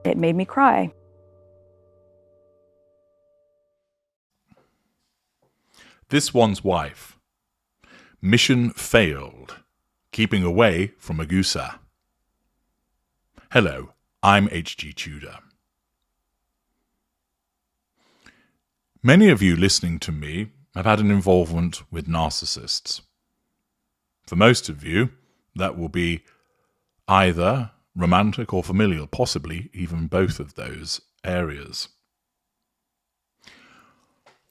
It made me cry. This one's wife. Mission failed. Keeping away from Medusa. Hello, I'm H.G. Tudor. Many of you listening to me have had an involvement with narcissists. For most of you, that will be either romantic or familial, possibly even both of those areas.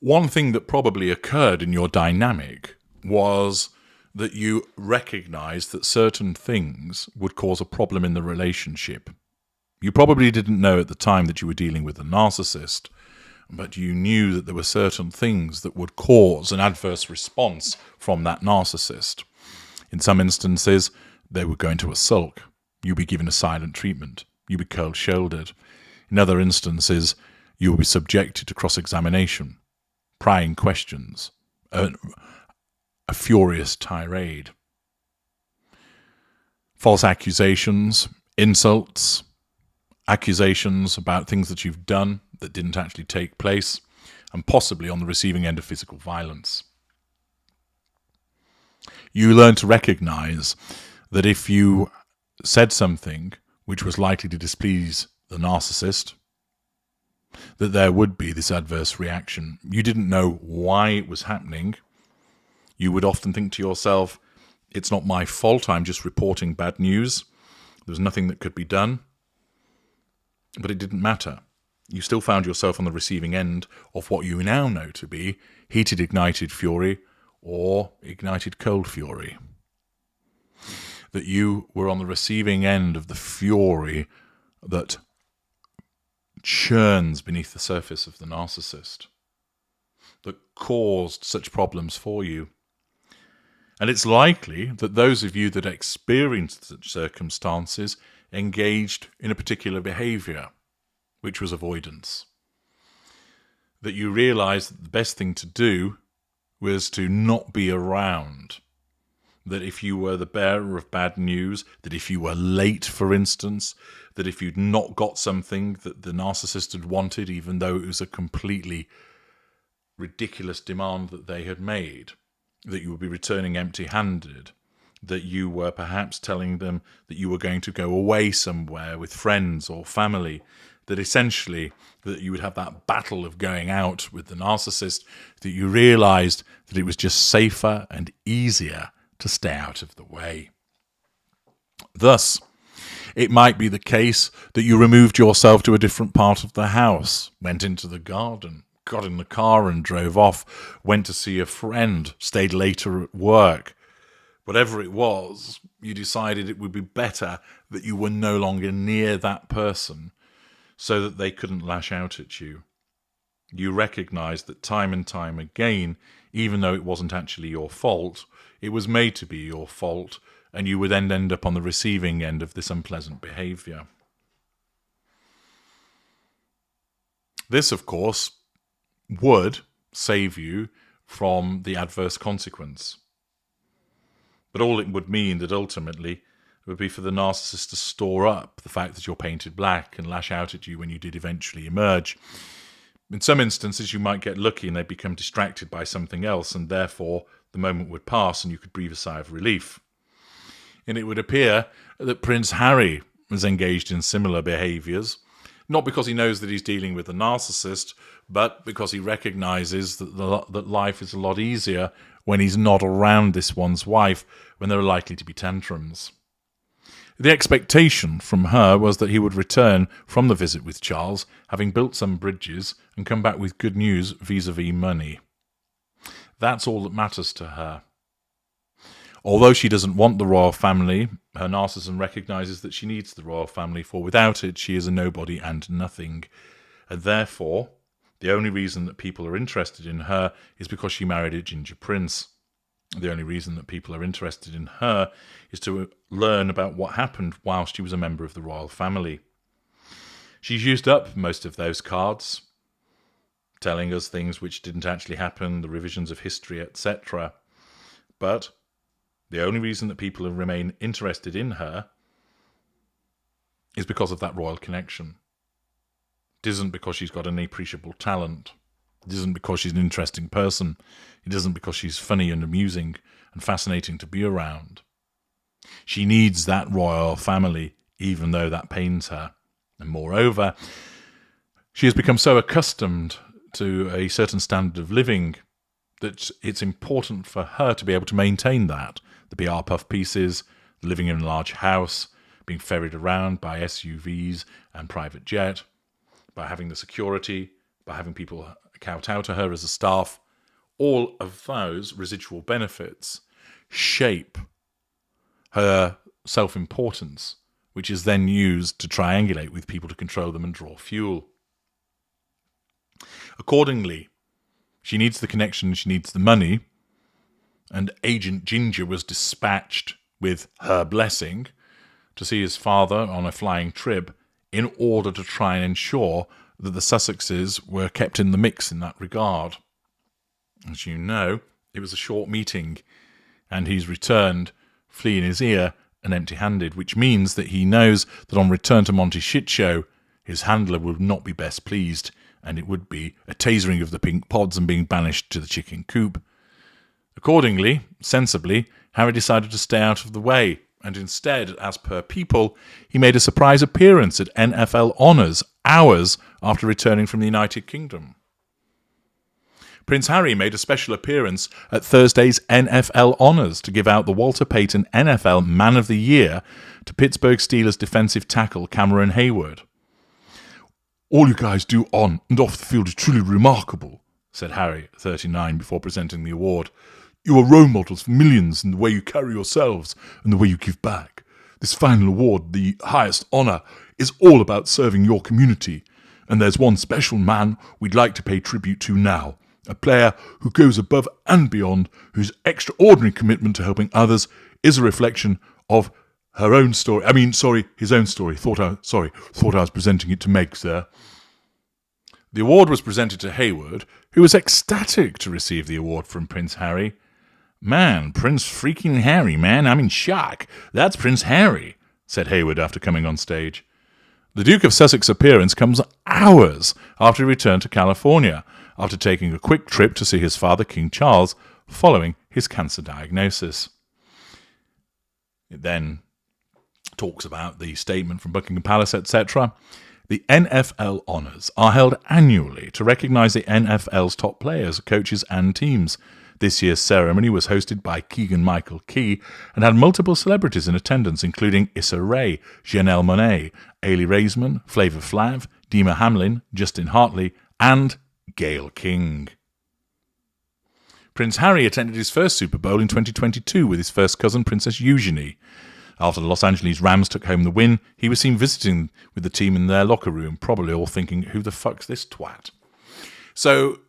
One thing that probably occurred in your dynamic was that you recognized that certain things would cause a problem in the relationship. You probably didn't know at the time that you were dealing with a narcissist, but you knew that there were certain things that would cause an adverse response from that narcissist. In some instances, they would go into a sulk. You'd be given a silent treatment. You'd be cold-shouldered. In other instances, you will be subjected to cross-examination, prying questions, a furious tirade, false accusations, insults, accusations about things that you've done that didn't actually take place, and possibly on the receiving end of physical violence. You learn to recognize that if you said something which was likely to displease the narcissist, that there would be this adverse reaction. You didn't know why it was happening. You would often think to yourself, it's not my fault, I'm just reporting bad news. There's nothing that could be done. But it didn't matter. You still found yourself on the receiving end of what you now know to be heated, ignited fury or ignited cold fury. That you were on the receiving end of the fury that churns beneath the surface of the narcissist, that caused such problems for you. And it's likely that those of you that experienced such circumstances engaged in a particular behaviour, which was avoidance. That you realised that the best thing to do was to not be around. That if you were the bearer of bad news, that if you were late, for instance, that if you'd not got something that the narcissist had wanted, even though it was a completely ridiculous demand that they had made, that you would be returning empty-handed, that you were perhaps telling them that you were going to go away somewhere with friends or family, that essentially that you would have that battle of going out with the narcissist, that you realised that it was just safer and easier to stay out of the way. Thus, it might be the case that you removed yourself to a different part of the house, went into the garden, got in the car and drove off, went to see a friend, stayed later at work. Whatever it was, you decided it would be better that you were no longer near that person so that they couldn't lash out at you. You recognised that time and time again, even though it wasn't actually your fault, it was made to be your fault, and you would then end up on the receiving end of this unpleasant behaviour. This, of course, would save you from the adverse consequence. But all it would mean that ultimately would be for the narcissist to store up the fact that you're painted black and lash out at you when you did eventually emerge. In some instances, you might get lucky and they'd become distracted by something else, and therefore the moment would pass and you could breathe a sigh of relief. And it would appear that Prince Harry was engaged in similar behaviours, not because he knows that he's dealing with a narcissist, but because he recognises that life is a lot easier when he's not around this one's wife, when there are likely to be tantrums. The expectation from her was that he would return from the visit with Charles, having built some bridges, and come back with good news vis-à-vis money. That's all that matters to her. Although she doesn't want the royal family, her narcissism recognises that she needs the royal family, for without it she is a nobody and nothing. And therefore, the only reason that people are interested in her is because she married a ginger prince. The only reason that people are interested in her is to learn about what happened whilst she was a member of the royal family. She's used up most of those cards, telling us things which didn't actually happen, the revisions of history, etc. But the only reason that people remain interested in her is because of that royal connection. It isn't because she's got an appreciable talent. It isn't because she's an interesting person. It isn't because she's funny and amusing and fascinating to be around. She needs that royal family, even though that pains her. And moreover, she has become so accustomed to a certain standard of living that it's important for her to be able to maintain that. The PR puff pieces, living in a large house, being ferried around by SUVs and private jet, by having the security, by having people kowtow to her as a staff. All of those residual benefits shape her self-importance, which is then used to triangulate with people to control them and draw fuel. Accordingly, she needs the connection, she needs the money, and Agent Ginger was dispatched with her blessing to see his father on a flying trip in order to try and ensure that the Sussexes were kept in the mix in that regard. As you know, it was a short meeting, and he's returned, flea in his ear and empty-handed, which means that he knows that on return to Monty's shit show, his handler would not be best pleased, and it would be a tasering of the pink pods and being banished to the chicken coop. Accordingly, sensibly, Harry decided to stay out of the way, and instead, as per People, he made a surprise appearance at NFL Honours hours after returning from the United Kingdom. Prince Harry made a special appearance at Thursday's NFL Honours to give out the Walter Payton NFL Man of the Year to Pittsburgh Steelers defensive tackle Cameron Hayward. "All you guys do on and off the field is truly remarkable," said Harry at 39 before presenting the award. "You are role models for millions in the way you carry yourselves and the way you give back. This final award, the highest honour, is all about serving your community. And there's one special man we'd like to pay tribute to now. A player who goes above and beyond, whose extraordinary commitment to helping others is a reflection of her own story. His own story. Thought I was presenting it to Meg, sir." The award was presented to Hayward, who was ecstatic to receive the award from Prince Harry. "Man, Prince freaking Harry, man, I'm in shock. That's Prince Harry," said Hayward after coming on stage. The Duke of Sussex's appearance comes hours after he returned to California, after taking a quick trip to see his father, King Charles, following his cancer diagnosis. It then talks about the statement from Buckingham Palace, etc. The NFL Honours are held annually to recognise the NFL's top players, coaches and teams. This year's ceremony was hosted by Keegan-Michael Key and had multiple celebrities in attendance, including Issa Rae, Janelle Monáe, Ailey Raisman, Flavor Flav, Dima Hamlin, Justin Hartley, and Gayle King. Prince Harry attended his first Super Bowl in 2022 with his first cousin, Princess Eugenie. After the Los Angeles Rams took home the win, he was seen visiting with the team in their locker room, probably all thinking, who the fuck's this twat? So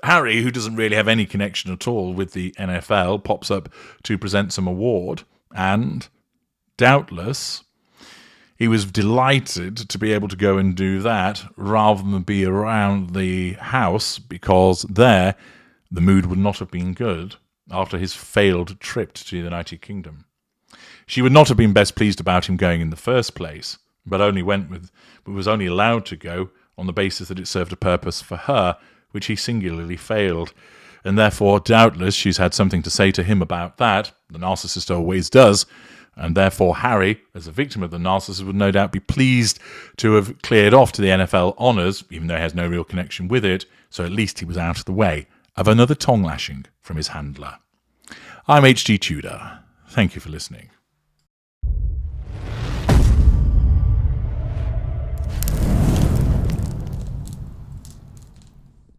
Harry, who doesn't really have any connection at all with the NFL, pops up to present some award, and doubtless he was delighted to be able to go and do that rather than be around the house, because there the mood would not have been good after his failed trip to the United Kingdom. She would not have been best pleased about him going in the first place, but was only allowed to go on the basis that it served a purpose for her, which he singularly failed. And therefore, doubtless, she's had something to say to him about that. The narcissist always does. And therefore, Harry, as a victim of the narcissist, would no doubt be pleased to have cleared off to the NFL Honours, even though he has no real connection with it, so at least he was out of the way of another tongue lashing from his handler. I'm H.G. Tudor. Thank you for listening.